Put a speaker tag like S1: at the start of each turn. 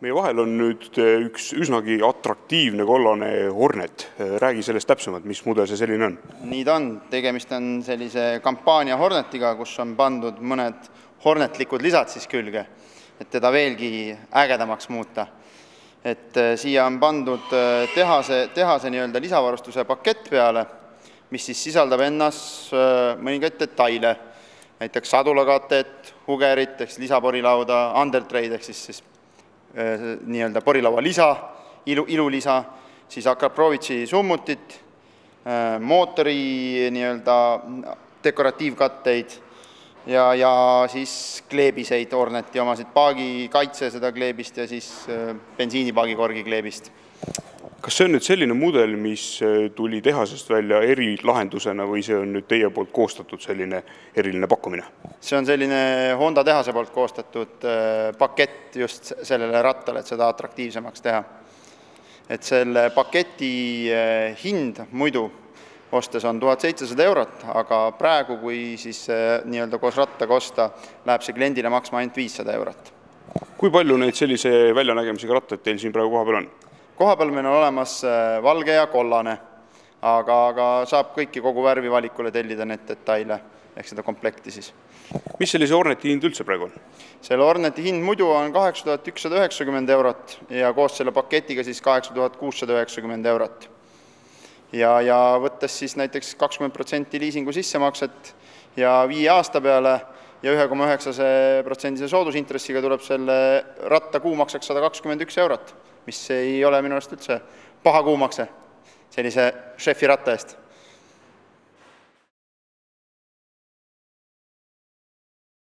S1: Meie vahel on nüüd üks üsnagi atraktiivne kollane Hornet. Räägi sellest täpsemalt, mis mudel see selline on?
S2: Nii ta on. Tegemist on sellise kampaania Hornetiga, kus on pandud mõned hornetlikud lisad siis külge, et teda veelgi ägedamaks muuta. Et siia on pandud tehase nii-öelda lisavarustuse pakett peale, mis siis sisaldab ennas mõningaid detaile, näiteks sadulakatet, hugerit, lisaporilauda, undertraid, ehk siis nii-öelda porilaua lisa, ilulisa, siis Akrapovici summutit, mootori nii-öelda dekoratiivkatteid ja siis kleebiseid Horneti omasid, paagi kaitse seda kleebist ja siis bensiinipaagikorgi kleebist.
S1: Kas see on nüüd selline mudel, mis tuli tehasest välja erilahendusena või see on nüüd teie poolt koostatud selline eriline pakkumine?
S2: See on selline Honda tehase poolt koostatud pakett just sellele rattale, et seda atraktiivsemaks teha. Et selle paketi hind muidu ostes on 1700 €, aga praegu, kui siis nii-öelda koos rattaga osta, läheb see kliendile maksma ainult 500 €.
S1: Kui palju neid sellise väljanägemisega rattaid teil siin praegu kohapeal on?
S2: Kohapeal meil on olemas valge ja kollane, aga saab kõiki kogu värvi valikule tellida need detaile, ehk seda komplekti siis.
S1: Mis sellise Horneti hind üldse praegu on?
S2: Selle Horneti hind muidu on 8190 € ja koos selle paketiga siis 8690 €. Ja võttes siis näiteks 20% liisingu sissemakset ja 5 aasta peale ja 1,9% soodusintressiga tuleb selle ratta kuumakseks 121 €, mis ei ole minu arust üldse paha kuumakse sellise šefi ratta eest.